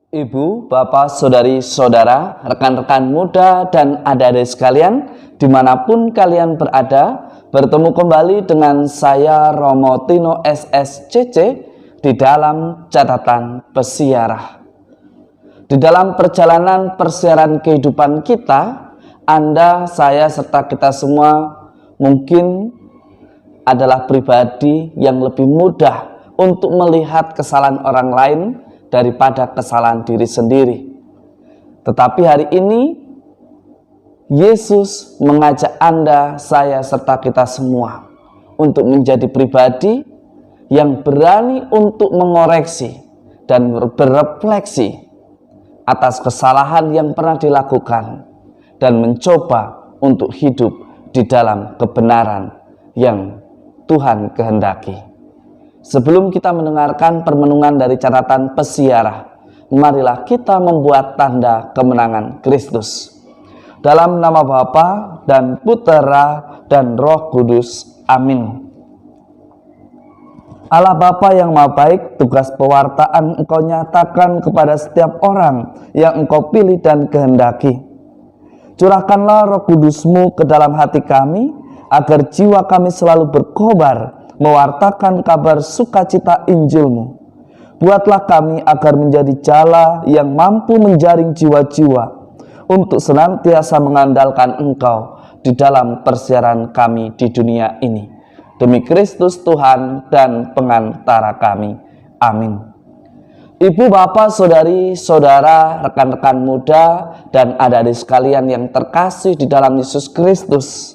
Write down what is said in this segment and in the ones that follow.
Ibu, bapak, saudari, saudara, rekan-rekan muda, dan adik-adik sekalian, dimanapun kalian berada, bertemu kembali dengan saya Romo Tino SSCC di dalam catatan pesiarah. Di dalam perjalanan persiaran kehidupan kita, Anda, saya, serta kita semua mungkin adalah pribadi yang lebih mudah untuk melihat kesalahan orang lain daripada kesalahan diri sendiri. Tetapi hari ini Yesus mengajak Anda, saya, serta kita semua untuk menjadi pribadi yang berani untuk mengoreksi dan berefleksi atas kesalahan yang pernah dilakukan dan mencoba untuk hidup di dalam kebenaran yang Tuhan kehendaki. Sebelum kita mendengarkan permenungan dari catatan pesiarah, marilah kita membuat tanda kemenangan Kristus. Dalam nama Bapa dan Putera dan Roh Kudus. Amin. Allah Bapa yang Maha Baik, tugas pewartaan Engkau nyatakan kepada setiap orang yang Engkau pilih dan kehendaki. Curahkanlah Roh Kudus-Mu ke dalam hati kami, agar jiwa kami selalu berkobar mewartakan kabar sukacita Injil-Mu. Buatlah kami agar menjadi jala yang mampu menjaring jiwa-jiwa untuk senantiasa mengandalkan Engkau di dalam persiaran kami di dunia ini. Demi Kristus Tuhan dan pengantara kami. Amin. Ibu, bapak, saudari, saudara, rekan-rekan muda, dan adik-adik sekalian yang terkasih di dalam Yesus Kristus,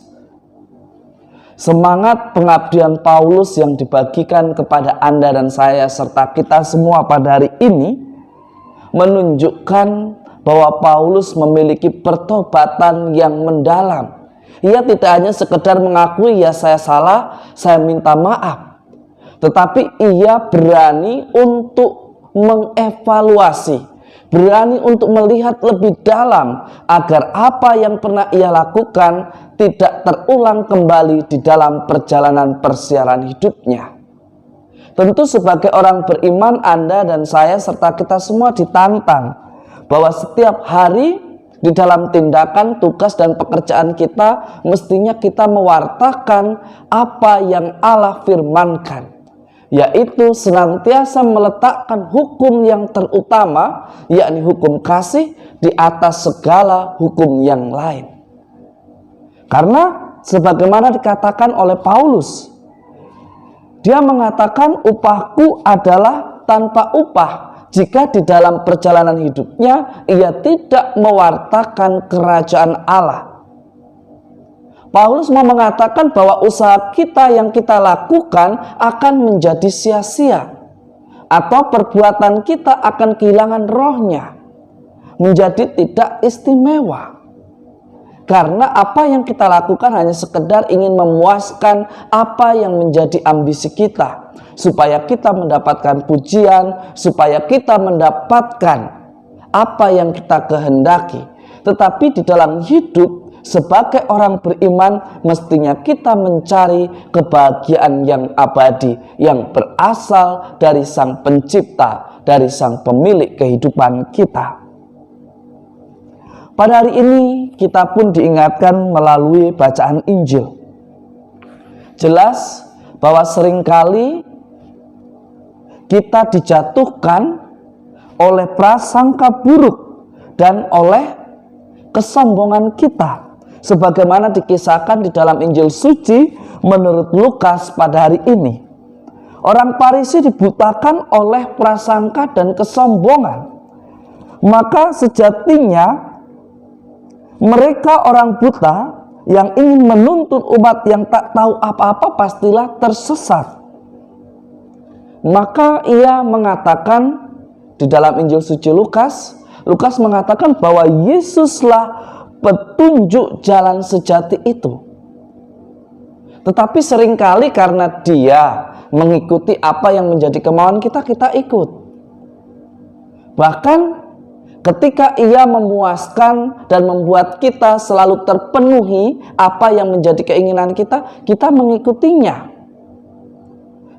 semangat pengabdian Paulus yang dibagikan kepada Anda dan saya serta kita semua pada hari ini menunjukkan bahwa Paulus memiliki pertobatan yang mendalam. Ia tidak hanya sekedar mengakui, ya saya salah, saya minta maaf, tetapi ia berani untuk mengevaluasi, berani untuk melihat lebih dalam agar apa yang pernah ia lakukan tidak terulang kembali di dalam perjalanan persiaran hidupnya. Tentu sebagai orang beriman, Anda dan saya serta kita semua ditantang bahwa setiap hari di dalam tindakan, tugas, dan pekerjaan kita mestinya kita mewartakan apa yang Allah firmankan, yaitu senantiasa meletakkan hukum yang terutama, yakni hukum kasih, di atas segala hukum yang lain. Karena sebagaimana dikatakan oleh Paulus, dia mengatakan upahku adalah tanpa upah jika di dalam perjalanan hidupnya ia tidak mewartakan kerajaan Allah. Paulus mau mengatakan bahwa usaha kita yang kita lakukan akan menjadi sia-sia, atau perbuatan kita akan kehilangan rohnya, menjadi tidak istimewa. Karena apa yang kita lakukan hanya sekedar ingin memuaskan apa yang menjadi ambisi kita, supaya kita mendapatkan pujian, supaya kita mendapatkan apa yang kita kehendaki. Tetapi di dalam hidup sebagai orang beriman, mestinya kita mencari kebahagiaan yang abadi, yang berasal dari Sang Pencipta, dari Sang Pemilik kehidupan kita. Pada hari ini kita pun diingatkan melalui bacaan Injil. Jelas bahwa seringkali kita dijatuhkan oleh prasangka buruk dan oleh kesombongan kita, sebagaimana dikisahkan di dalam Injil suci menurut Lukas pada hari ini. Orang Farisi dibutakan oleh prasangka dan kesombongan. Maka sejatinya mereka orang buta yang ingin menuntun umat yang tak tahu apa-apa pastilah tersesat. Maka ia mengatakan di dalam Injil suci Lukas mengatakan bahwa Yesuslah petunjuk jalan sejati itu. Tetapi seringkali karena dia mengikuti apa yang menjadi kemauan kita, kita ikut. Bahkan ketika ia memuaskan dan membuat kita selalu terpenuhi apa yang menjadi keinginan kita, kita mengikutinya.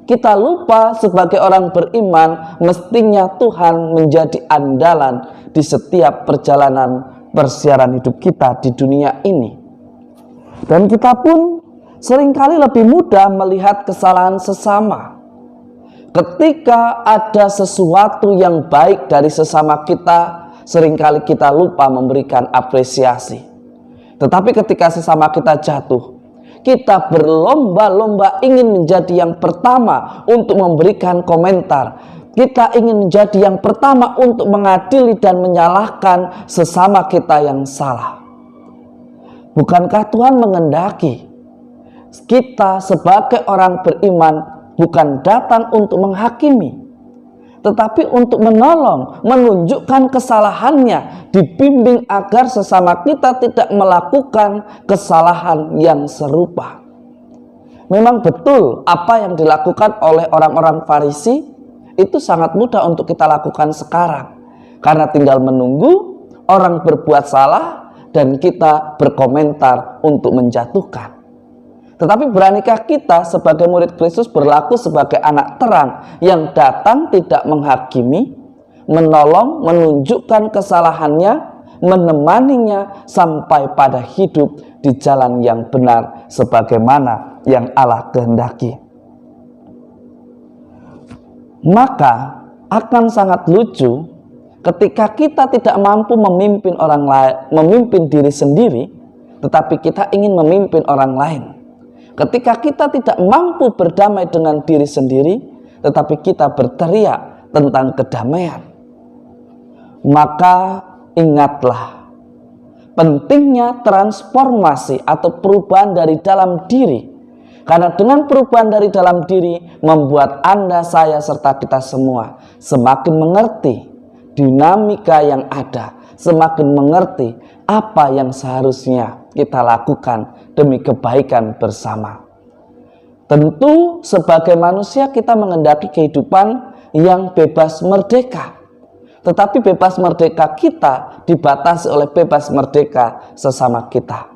kita lupa sebagai orang beriman, mestinya Tuhan menjadi andalan di setiap perjalanan persiaran hidup kita di dunia ini. Dan kita pun seringkali lebih mudah melihat kesalahan sesama. Ketika ada sesuatu yang baik dari sesama kita, seringkali kita lupa memberikan apresiasi. Tetapi ketika sesama kita jatuh, kita berlomba-lomba ingin menjadi yang pertama untuk memberikan komentar. Kita ingin menjadi yang pertama untuk mengadili dan menyalahkan sesama kita yang salah. Bukankah Tuhan mengendaki kita sebagai orang beriman bukan datang untuk menghakimi, tetapi untuk menolong, menunjukkan kesalahannya, dibimbing agar sesama kita tidak melakukan kesalahan yang serupa. Memang betul apa yang dilakukan oleh orang-orang Farisi itu sangat mudah untuk kita lakukan sekarang, karena tinggal menunggu orang berbuat salah dan kita berkomentar untuk menjatuhkan. Tetapi beranikah kita sebagai murid Kristus berlaku sebagai anak terang yang datang tidak menghakimi, menolong, menunjukkan kesalahannya, menemaninya sampai pada hidup di jalan yang benar sebagaimana yang Allah kehendaki? Maka akan sangat lucu ketika kita tidak mampu memimpin orang lain, memimpin diri sendiri, tetapi kita ingin memimpin orang lain. Ketika kita tidak mampu berdamai dengan diri sendiri, tetapi kita berteriak tentang kedamaian. Maka ingatlah pentingnya transformasi atau perubahan dari dalam diri. Karena dengan perubahan dari dalam diri membuat Anda, saya, serta kita semua semakin mengerti dinamika yang ada, semakin mengerti apa yang seharusnya kita lakukan demi kebaikan bersama. Tentu sebagai manusia kita mengendaki kehidupan yang bebas merdeka. Tetapi bebas merdeka kita dibatasi oleh bebas merdeka sesama kita.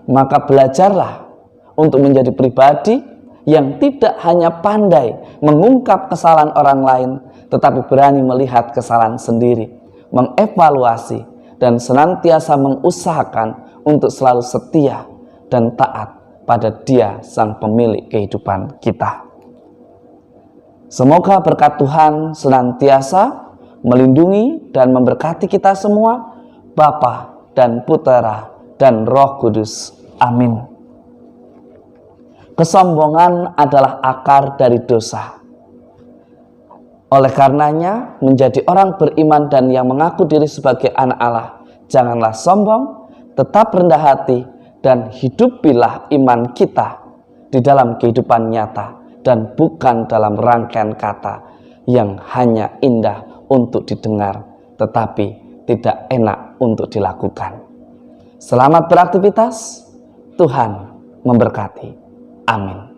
Maka belajarlah untuk menjadi pribadi yang tidak hanya pandai mengungkap kesalahan orang lain, tetapi berani melihat kesalahan sendiri, mengevaluasi, dan senantiasa mengusahakan untuk selalu setia dan taat pada Dia sang pemilik kehidupan kita. Semoga berkat Tuhan senantiasa melindungi dan memberkati kita semua, Bapa dan Putera dan Roh Kudus. Amin. Kesombongan adalah akar dari dosa. Oleh karenanya, menjadi orang beriman dan yang mengaku diri sebagai anak Allah, janganlah sombong, tetap rendah hati, dan hidupilah iman kita di dalam kehidupan nyata dan bukan dalam rangkaian kata yang hanya indah untuk didengar tetapi tidak enak untuk dilakukan. Selamat beraktivitas, Tuhan memberkati. Amin.